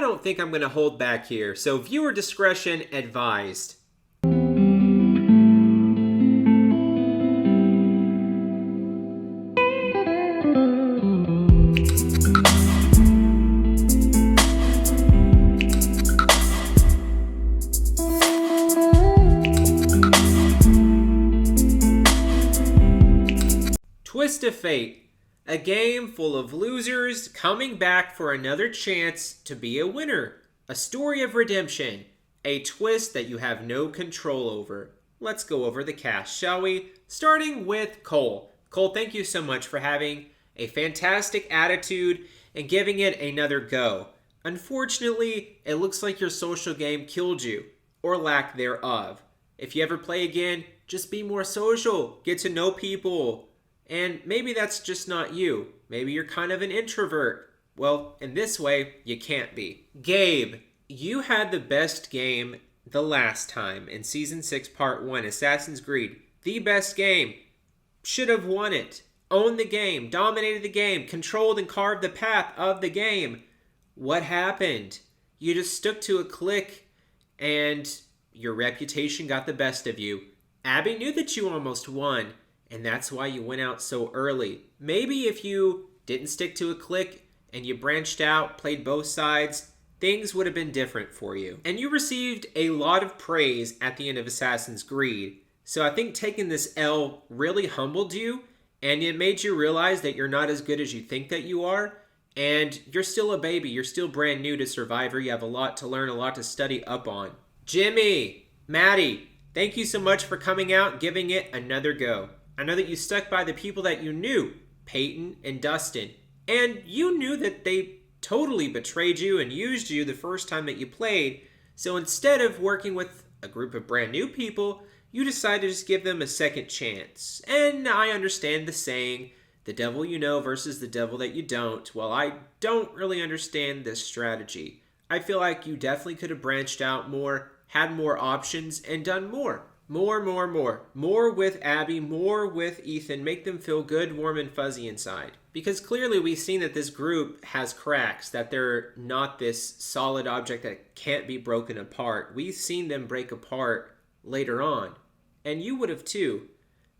don't think I'm going to hold back here, so viewer discretion advised. Twist of Fate, a game full of losers coming back for another chance to be a winner. A story of redemption, a twist that you have no control over. Let's go over the cast, shall we? Starting with Cole. Cole, thank you so much for having a fantastic attitude and giving it another go. Unfortunately, it looks like your social game killed you, or lack thereof. If you ever play again, just be more social, get to know people. And maybe that's just not you. Maybe you're kind of an introvert. Well, in this way, you can't be. Gabe, you had the best game the last time in Season 6, Part 1, Assassin's Creed. The best game. Should have won it. Owned the game. Dominated the game. Controlled and carved the path of the game. What happened? You just stuck to a clique and your reputation got the best of you. Abby knew that you almost won. And that's why you went out so early. Maybe if you didn't stick to a clique and you branched out, played both sides, things would have been different for you. And you received a lot of praise at the end of Assassin's Creed. So I think taking this L really humbled you, and it made you realize that you're not as good as you think that you are. And you're still a baby. You're still brand new to Survivor. You have a lot to learn, a lot to study up on. Jimmy, Maddie, thank you so much for coming out and giving it another go. I know that you stuck by the people that you knew, Peyton and Dustin, and you knew that they totally betrayed you and used you the first time that you played, so instead of working with a group of brand new people, you decided to just give them a second chance. And I understand the saying, the devil you know versus the devil that you don't. Well, I don't really understand this strategy. I feel like you definitely could have branched out more, had more options, and done more. More with Abby, more with Ethan. Make them feel good, warm, and fuzzy inside. Because clearly we've seen that this group has cracks, that they're not this solid object that can't be broken apart. We've seen them break apart later on. And you would have too.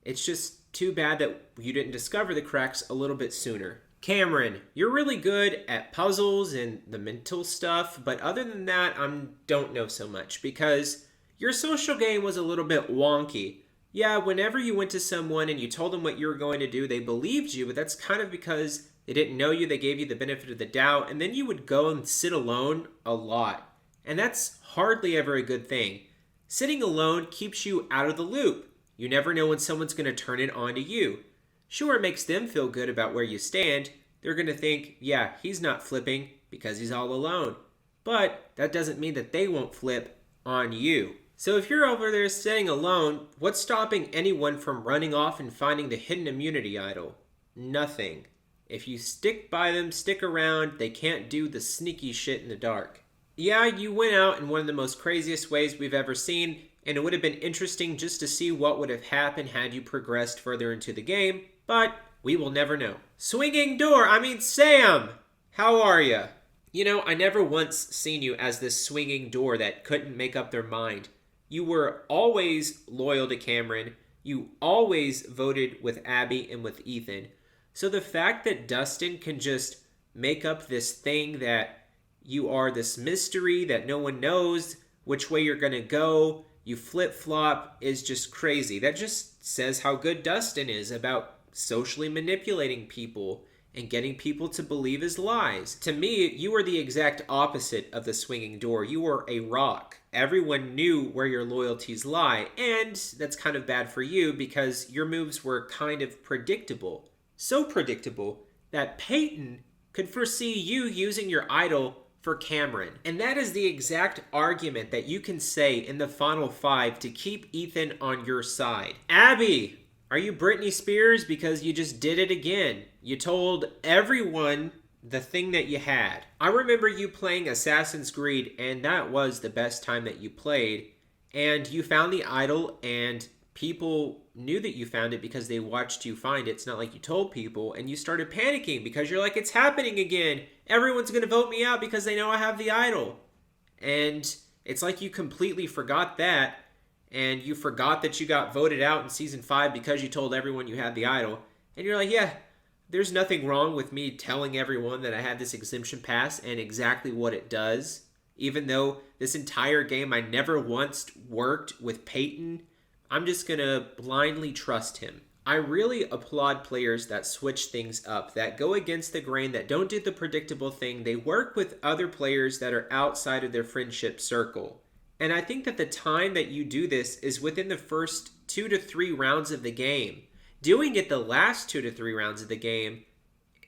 It's just too bad that you didn't discover the cracks a little bit sooner. Cameron, you're really good at puzzles and the mental stuff, but other than that, I don't know so much because your social game was a little bit wonky. Yeah, whenever you went to someone and you told them what you were going to do, they believed you, but that's kind of because they didn't know you, they gave you the benefit of the doubt, and then you would go and sit alone a lot. And that's hardly ever a good thing. Sitting alone keeps you out of the loop. You never know when someone's going to turn it on to you. Sure, it makes them feel good about where you stand. They're going to think, yeah, he's not flipping because he's all alone. But that doesn't mean that they won't flip on you. So if you're over there sitting alone, what's stopping anyone from running off and finding the hidden immunity idol? Nothing. If you stick by them, stick around, they can't do the sneaky shit in the dark. Yeah, you went out in one of the most craziest ways we've ever seen, and it would have been interesting just to see what would have happened had you progressed further into the game, but we will never know. Swinging door, Sam! How are ya? You know, I never once seen you as this swinging door that couldn't make up their mind. You were always loyal to Cameron. You always voted with Abby and with Ethan. So the fact that Dustin can just make up this thing that you are this mystery that no one knows which way you're going to go, you flip-flop, is just crazy. That just says how good Dustin is about socially manipulating people and getting people to believe his lies. To me, you were the exact opposite of the swinging door. You were a rock. Everyone knew where your loyalties lie, and that's kind of bad for you because your moves were kind of predictable. So predictable that Peyton could foresee you using your idol for Cameron. And that is the exact argument that you can say in the final 5 to keep Ethan on your side. Abby, are you Britney Spears because you just did it again? You told everyone the thing that you had. I remember you playing Assassin's Creed, and that was the best time that you played. And you found the idol, and people knew that you found it because they watched you find it. It's not like you told people, and you started panicking because you're like, it's happening again. Everyone's going to vote me out because they know I have the idol. And it's like you completely forgot that, and you forgot that you got voted out in season 5 because you told everyone you had the idol. And you're like, yeah, there's nothing wrong with me telling everyone that I had this exemption pass and exactly what it does. Even though this entire game I never once worked with Peyton, I'm just going to blindly trust him. I really applaud players that switch things up, that go against the grain, that don't do the predictable thing. They work with other players that are outside of their friendship circle. And I think that the time that you do this is within the first 2 to 3 rounds of the game. Doing it the last 2 to 3 rounds of the game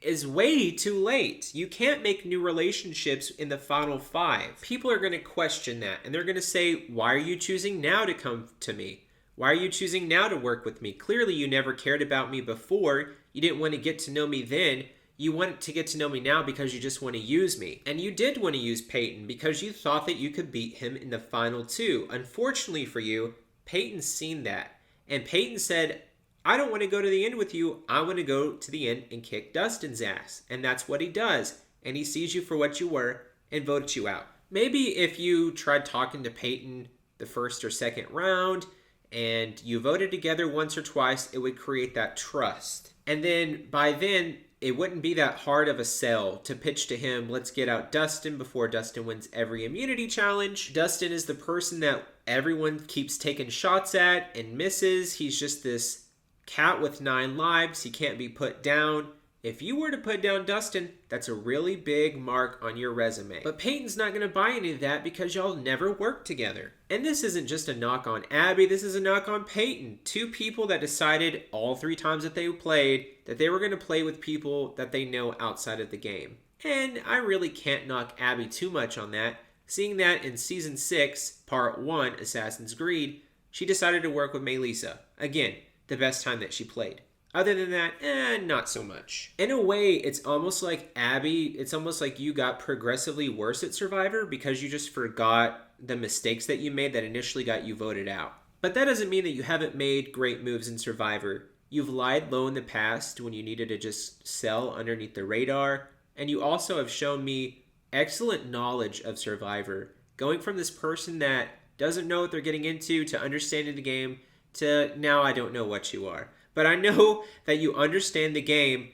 is way too late. You can't make new relationships in the final 5. People are going to question that, and they're going to say, why are you choosing now to come to me? Why are you choosing now to work with me? Clearly, you never cared about me before. You didn't want to get to know me then. You want to get to know me now because you just want to use me. And you did want to use Peyton because you thought that you could beat him in the final 2. Unfortunately for you, Peyton's seen that. And Peyton said, I don't want to go to the end with you. I want to go to the end and kick Dustin's ass. And that's what he does. And he sees you for what you were and voted you out. Maybe if you tried talking to Peyton the first or second round, and you voted together once or twice, it would create that trust. And then by then, it wouldn't be that hard of a sell to pitch to him, let's get out Dustin before Dustin wins every immunity challenge. Dustin is the person that everyone keeps taking shots at and misses. He's just this cat with 9 lives. He can't be put down. If you were to put down Dustin, that's a really big mark on your resume. But Peyton's not going to buy any of that because y'all never worked together. And this isn't just a knock on Abby, this is a knock on Peyton. 2 people that decided all 3 times that they played that they were going to play with people that they know outside of the game. And I really can't knock Abby too much on that, seeing that in Season 6, Part 1, Assassin's Greed, she decided to work with Melissa. Again, the best time that she played. Other than that, not so much. In a way, it's almost like Abby, it's almost like you got progressively worse at Survivor because you just forgot the mistakes that you made that initially got you voted out. But that doesn't mean that you haven't made great moves in Survivor. You've lied low in the past when you needed to just sell underneath the radar. And you also have shown me excellent knowledge of Survivor. Going from this person that doesn't know what they're getting into to understanding the game to now I don't know what you are. But I know that you understand the game,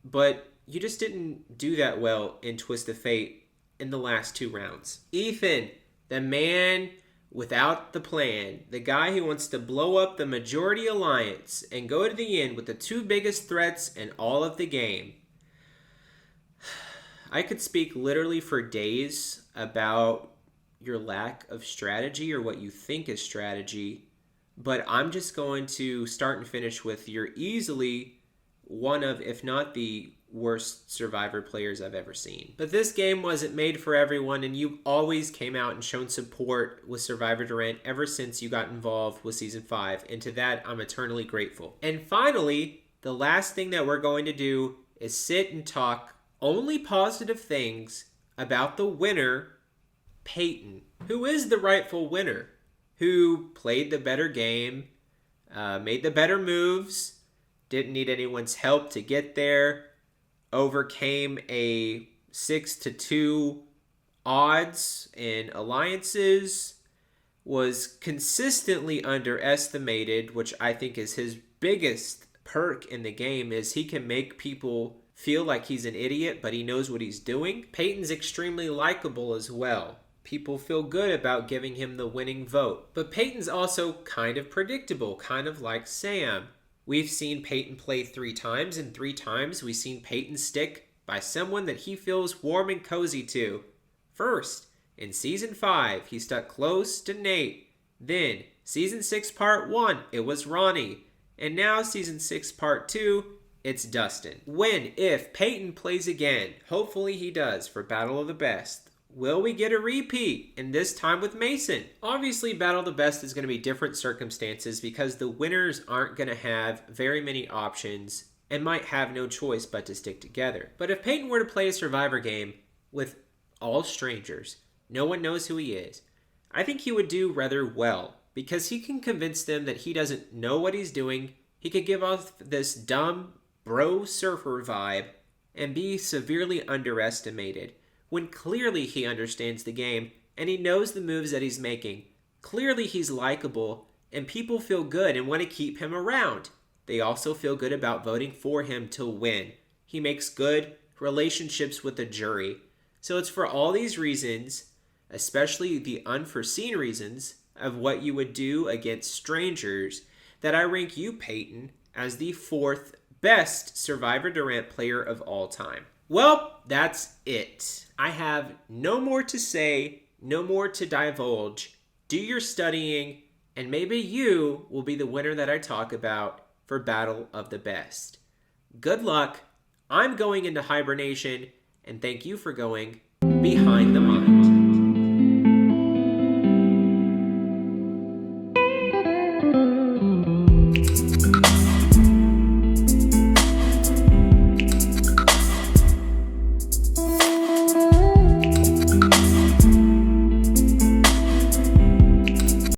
but you just didn't do that well in Twist of Fate in the last 2 rounds. Ethan, the man without the plan, the guy who wants to blow up the majority alliance and go to the end with the 2 biggest threats in all of the game. I could speak literally for days about your lack of strategy or what you think is strategy. But I'm just going to start and finish with you're easily one of, if not the worst Survivor players I've ever seen. But this game wasn't made for everyone, and you always came out and shown support with Survivor Durant ever since you got involved with Season 5. And to that, I'm eternally grateful. And finally, the last thing that we're going to do is sit and talk only positive things about the winner, Peyton, who is the rightful winner, who played the better game, made the better moves, didn't need anyone's help to get there, overcame a 6-2 odds in alliances, was consistently underestimated, which I think is his biggest perk in the game, is he can make people feel like he's an idiot, but he knows what he's doing. Peyton's extremely likable as well. People feel good about giving him the winning vote. But Peyton's also kind of predictable, kind of like Sam. We've seen Peyton play 3 times, and 3 times we've seen Peyton stick by someone that he feels warm and cozy to. First, in Season 5, he stuck close to Nate. Then, Season 6 Part 1, it was Ronnie. And now, Season 6 Part 2, it's Dustin. When, if Peyton plays again, hopefully he does for Battle of the Best, will we get a repeat, and this time with Mason? Obviously, Battle of the Best is going to be different circumstances because the winners aren't going to have very many options and might have no choice but to stick together. But if Peyton were to play a Survivor game with all strangers, no one knows who he is, I think he would do rather well because he can convince them that he doesn't know what he's doing. He could give off this dumb bro surfer vibe and be severely underestimated when clearly he understands the game and he knows the moves that he's making. Clearly he's likable and people feel good and want to keep him around. They also feel good about voting for him to win. He makes good relationships with the jury. So it's for all these reasons, especially the unforeseen reasons of what you would do against strangers, that I rank you, Peyton, as the 4th best Survivor Durant player of all time. Well, that's it. I have no more to say, no more to divulge. Do your studying, and maybe you will be the winner that I talk about for Battle of the Best. Good luck. I'm going into hibernation, and thank you for going behind the